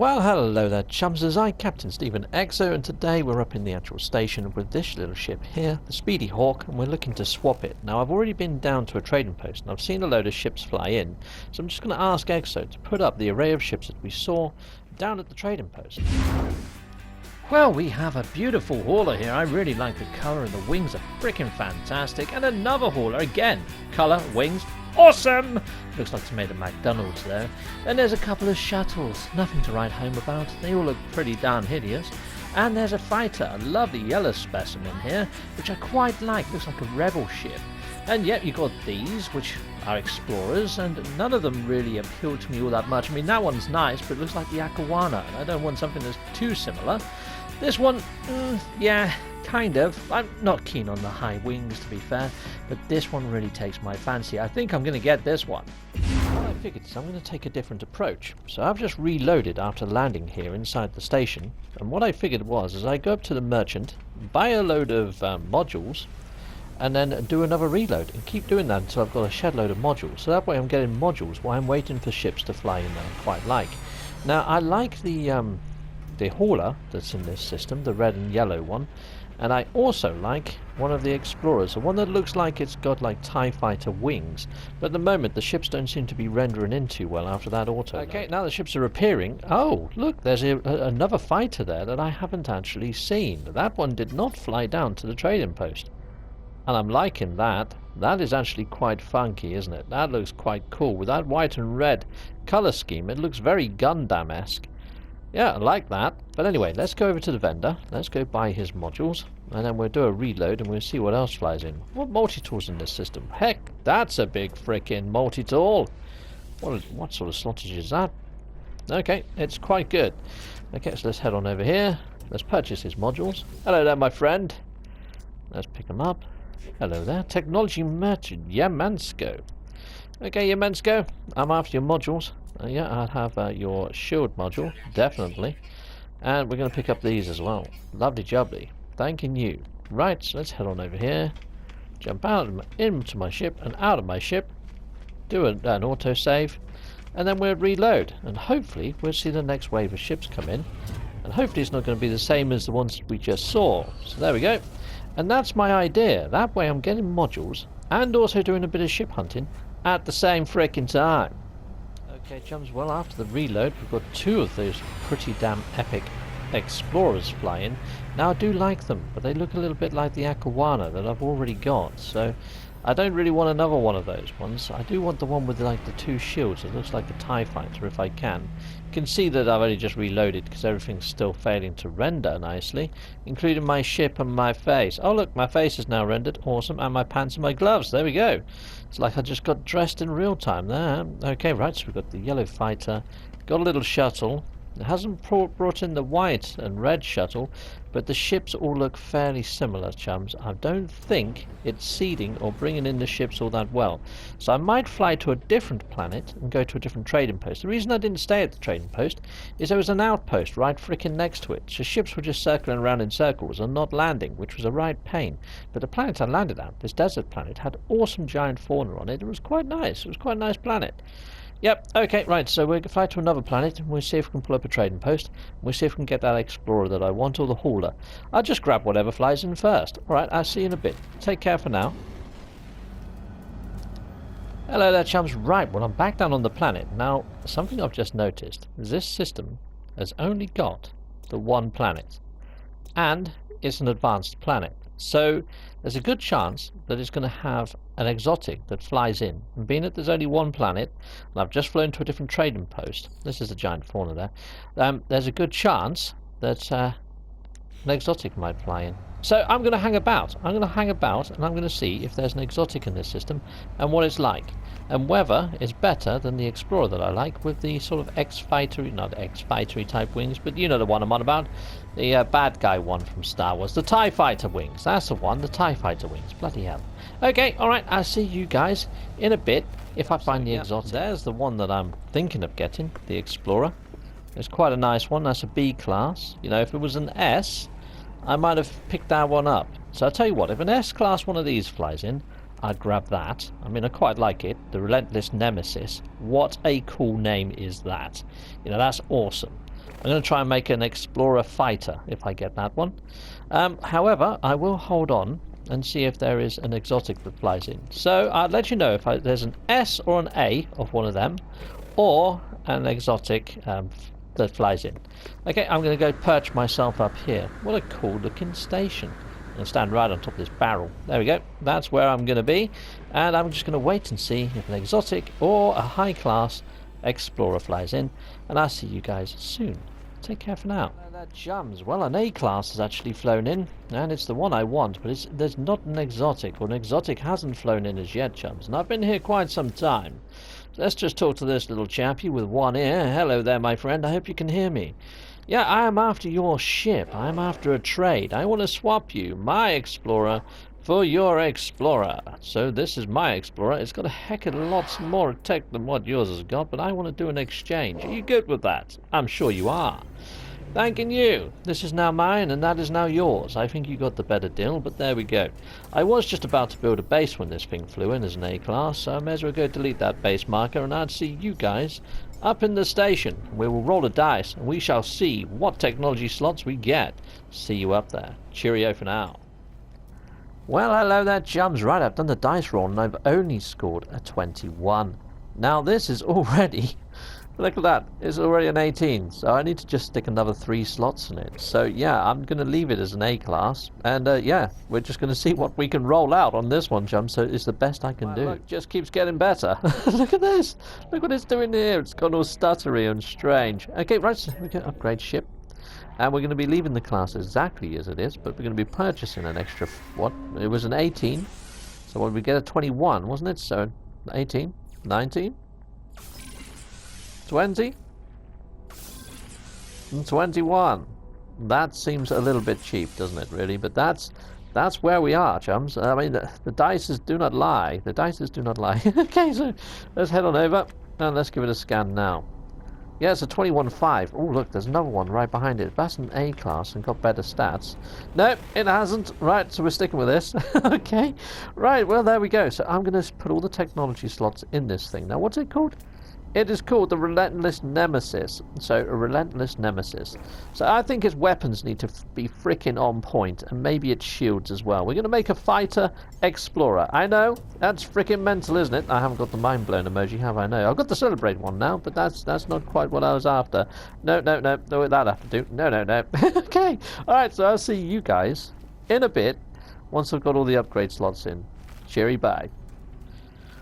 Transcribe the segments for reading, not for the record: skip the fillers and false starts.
Well, hello there chums, it's nCaptainSteve and Exo, and today we're up in the actual station with this little ship here, the Speedy Hawk, and we're looking to swap it. Now I've already been down to a trading post and I've seen a load of ships fly in, so I'm just going to ask Exo to put up the array of ships that we saw down at the trading post. Well, we have a beautiful hauler here. I really like the colour and the wings are freaking fantastic, and another hauler again, colour, wings, awesome! Looks like it's made of McDonald's though. Then there's a couple of shuttles, nothing to write home about. They all look pretty darn hideous. And there's a fighter, a lovely yellow specimen here, which I quite like. Looks like a rebel ship. And yet you've got these, which are explorers, and none of them really appeal to me all that much. I mean, that one's nice, but it looks like the Akawana, and I don't want something that's too similar. This one, yeah, kind of. I'm not keen on the high wings, to be fair, but this one really takes my fancy. I think I'm going to get this one. What I figured is I'm going to take a different approach. So I've just reloaded after landing here inside the station, and what I figured was I go up to the merchant, buy a load of modules, and then do another reload, and keep doing that until I've got a shed load of modules. So that way I'm getting modules while I'm waiting for ships to fly in that I quite like. Now I like the hauler that's in this system, the red and yellow one, and I also like one of the explorers, the one that looks like it's got like TIE fighter wings, but at the moment the ships don't seem to be rendering in too well after that auto. Okay, now the ships are appearing. Oh look, there's another fighter there that I haven't actually seen. That one did not fly down to the trading post, and I'm liking that. That is actually quite funky, isn't it? That looks quite cool with that white and red color scheme. It looks very Gundam-esque. Yeah, I like that. But anyway, let's go over to the vendor. Let's go buy his modules. And then we'll do a reload and we'll see what else flies in. What multi-tool's in this system? Heck, that's a big frickin' multi-tool. What sort of slottage is that? Okay, it's quite good. Okay, so let's head on over here. Let's purchase his modules. Hello there, my friend. Let's pick them up. Hello there. Technology merchant, Yemensko. Okay, Yemensko, I'm after your modules. Yeah, I'll have your shield module, definitely. And we're going to pick up these as well. Lovely jubbly. Thanking you. Right, so let's head on over here. Jump out into my ship and out of my ship. Do an autosave. And then we'll reload. And hopefully we'll see the next wave of ships come in. And hopefully it's not going to be the same as the ones we just saw. So there we go. And that's my idea. That way I'm getting modules and also doing a bit of ship hunting at the same frickin' time. Okay chums, well after the reload we've got two of those pretty damn epic explorers flying. Now I do like them, but they look a little bit like the Akawana that I've already got, so I don't really want another one of those ones. I do want the one with like the two shields. It looks like a TIE fighter if I can. You can see that I've only just reloaded because everything's still failing to render nicely, including my ship and my face. Oh look, my face is now rendered, awesome, and my pants and my gloves, there we go. It's like I just got dressed in real time there. Okay, right, so we've got the yellow fighter, got a little shuttle. It hasn't brought in the white and red shuttle, but the ships all look fairly similar, chums. I don't think it's seeding or bringing in the ships all that well. So I might fly to a different planet and go to a different trading post. The reason I didn't stay at the trading post is there was an outpost right frickin' next to it. So ships were just circling around in circles and not landing, which was a right pain. But the planet I landed at, this desert planet, had awesome giant fauna on it. It was quite nice. It was quite a nice planet. Yep, okay, right, so we'll fly to another planet and we'll see if we can pull up a trading post. We'll see if we can get that explorer that I want or the hauler. I'll just grab whatever flies in first. Alright, I'll see you in a bit. Take care for now. Hello there chums. Right, well I'm back down on the planet. Now, something I've just noticed is this system has only got the one planet. And it's an advanced planet. So there's a good chance that it's going to have an exotic that flies in. And being that there's only one planet, and I've just flown to a different trading post, this is the giant fauna there, there's a good chance that an exotic might fly in. So I'm going to hang about. I'm going to hang about and I'm going to see if there's an exotic in this system and what it's like. And whether it's better than the Explorer that I like with the sort of X-Fightery, not X-Fightery type wings, but you know the one I'm on about. The bad guy one from Star Wars. The TIE Fighter wings. That's the one, the TIE Fighter wings. Bloody hell. Okay, alright, I'll see you guys in a bit if I find the exotic. There's the one that I'm thinking of getting, the Explorer. It's quite a nice one. That's a B class. You know, if it was an S, I might have picked that one up. So I'll tell you what, if an S-class one of these flies in, I'd grab that. I mean, I quite like it. The Relentless Nemesis. What a cool name is that. You know, that's awesome. I'm going to try and make an Explorer fighter if I get that one. However, I will hold on and see if there is an exotic that flies in. So I'll let you know if there's an S or an A of one of them, or an exotic that flies in. Okay, I'm going to go perch myself up here. What a cool looking station. I'm going to stand right on top of this barrel. There we go. That's where I'm going to be. And I'm just going to wait and see if an exotic or a high class Explorer flies in. And I'll see you guys soon. Take care for now. That jums. Well, an A-class has actually flown in, and it's the one I want, but there's not an exotic, or an exotic hasn't flown in as yet, chums. And I've been here quite some time. So let's just talk to this little chappie with one ear. Hello there, my friend. I hope you can hear me. Yeah, I am after your ship. I am after a trade. I want to swap you, my Explorer, for your Explorer. So this is my Explorer. It's got a heck of lots more tech than what yours has got, but I want to do an exchange. Are you good with that? I'm sure you are. Thanking you. This is now mine, and that is now yours. I think you got the better deal, but there we go. I was just about to build a base when this thing flew in as an A-class, so I may as well go delete that base marker, and I'd see you guys up in the station. We will roll a dice, and we shall see what technology slots we get. See you up there. Cheerio for now. Well, hello there, chums. Right, I've done the dice roll, and I've only scored a 21. Now, this is already... Look at that, it's already an 18, so I need to just stick another 3 slots in it. So yeah, I'm going to leave it as an A-class, and yeah, we're just going to see what we can roll out on this one, chum, so it's the best I can do. Look, just keeps getting better. Look at this, look what it's doing here, it's gone all stuttery and strange. Okay, right, so we can upgrade ship, and we're going to be leaving the class exactly as it is, but we're going to be purchasing an extra, what, it was an 18, so when we get a 21, wasn't it? So 18, 19, 20 and 21. That seems a little bit cheap, doesn't it, really? But that's where we are, chums. I mean, the dices do not lie. The dices do not lie. Okay, so let's head on over and let's give it a scan now. Yeah, it's a 21.5. Oh, look, there's another one right behind it. That's an A-class and got better stats. No, it hasn't. Right, so we're sticking with this. Okay, right, well, there we go. So I'm going to put all the technology slots in this thing. Now, what's it called? It is called the Relentless Nemesis. So, a Relentless Nemesis. So, I think its weapons need to be freaking on point, and maybe its shields as well. We're going to make a fighter Explorer. I know, that's freaking mental, isn't it? I haven't got the mind-blown emoji, have I? No, I've got the celebrate one now, but that's not quite what I was after. No, that I have to do. No. Okay, alright, so I'll see you guys in a bit, once I've got all the upgrade slots in. Cheery bye.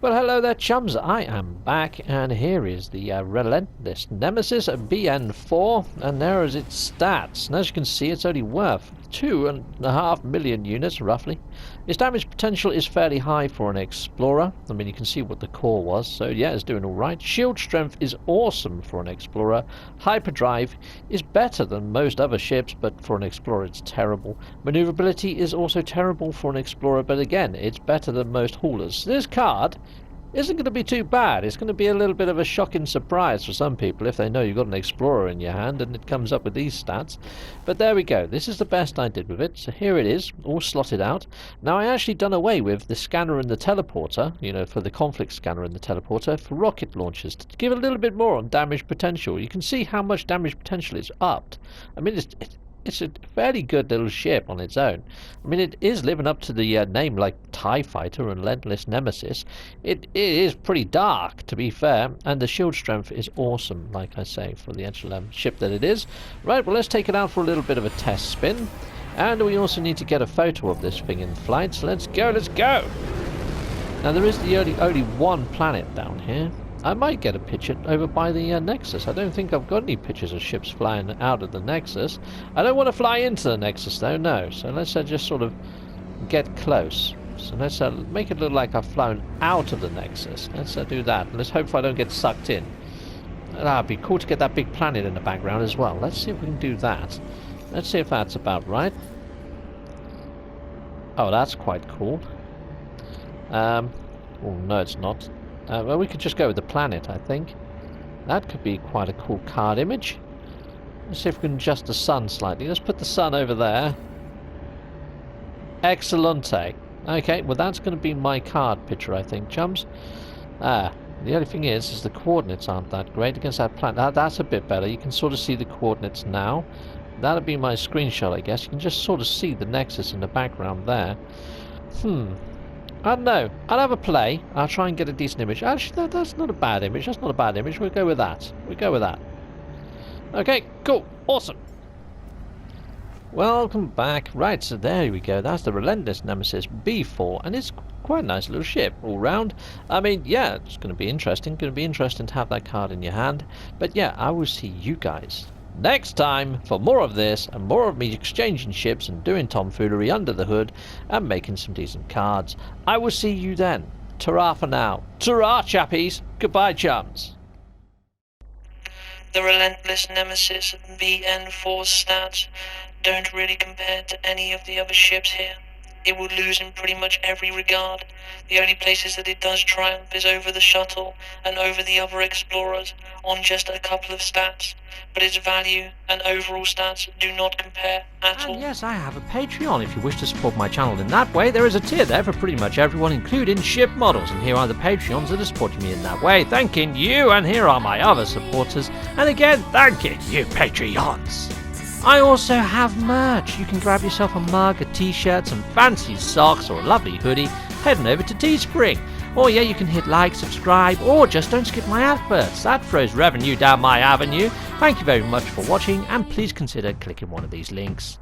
Well, hello there, chums. I am back, and here is the Relentless Nemesis BN4, and there is its stats. And as you can see, it's only worth 2.5 million units, roughly. Its damage potential is fairly high for an Explorer. I mean, you can see what the core was, so yeah, it's doing all right. Shield strength is awesome for an Explorer. Hyperdrive is better than most other ships, but for an Explorer it's terrible. Maneuverability is also terrible for an Explorer, but again, it's better than most haulers. This card isn't going to be too bad. It's going to be a little bit of a shocking surprise for some people if they know you've got an Explorer in your hand and it comes up with these stats. But there we go. This is the best I did with it. So here it is, all slotted out. Now I actually done away with the scanner and the teleporter, you know, for the conflict scanner and the teleporter, for rocket launchers, to give a little bit more on damage potential. You can see how much damage potential is upped. I mean, it's a fairly good little ship on its own. I mean, it is living up to the name like TIE Fighter and Relentless Nemesis. It is pretty dark, to be fair, and the shield strength is awesome, like I say, for the actual ship that it is. Right, well, let's take it out for a little bit of a test spin. And we also need to get a photo of this thing in flight, so let's go! Now, there is the only one planet down here. I might get a picture over by the Nexus. I don't think I've got any pictures of ships flying out of the Nexus. I don't want to fly into the Nexus, though, no. So let's just sort of get close. So let's make it look like I've flown out of the Nexus. Let's do that. And let's hope I don't get sucked in. It'd be cool to get that big planet in the background as well. Let's see if we can do that. Let's see if that's about right. Oh, that's quite cool. Oh, no, it's not. Well, we could just go with the planet, I think. That could be quite a cool card image. Let's see if we can adjust the sun slightly. Let's put the sun over there. Excellente. Okay, well that's going to be my card picture, I think, chums. The only thing is the coordinates aren't that great against that planet. That's a bit better. You can sort of see the coordinates now. That'll be my screenshot, I guess. You can just sort of see the nexus in the background there. I don't know. I'll have a play. I'll try and get a decent image. Actually, that's not a bad image. That's not a bad image. We'll go with that. We'll go with that. Okay, cool. Awesome. Welcome back. Right, so there we go. That's the Relentless Nemesis B4, and it's quite a nice little ship all round. I mean, yeah, it's going to be interesting. Going to be interesting to have that card in your hand. But yeah, I will see you guys next time for more of this and more of me exchanging ships and doing tomfoolery under the hood and making some decent cards. I will see you then. Ta-ra for now. Ta-ra, chappies. Goodbye, chums. The Relentless Nemesis BN4 stats don't really compare to any of the other ships here. It will lose in pretty much every regard. The only places that it does triumph is over the shuttle and over the other explorers on just a couple of stats, but its value and overall stats do not compare at all. And yes, I have a Patreon. If you wish to support my channel in that way, there is a tier there for pretty much everyone, including ship models, and here are the Patreons that are supporting me in that way. Thanking you, and here are my other supporters, and again, thanking you, Patreons. I also have merch. You can grab yourself a mug, a t-shirt, some fancy socks, or a lovely hoodie, heading over to Teespring. Or yeah, you can hit like, subscribe, or just don't skip my adverts. That throws revenue down my avenue. Thank you very much for watching, and please consider clicking one of these links.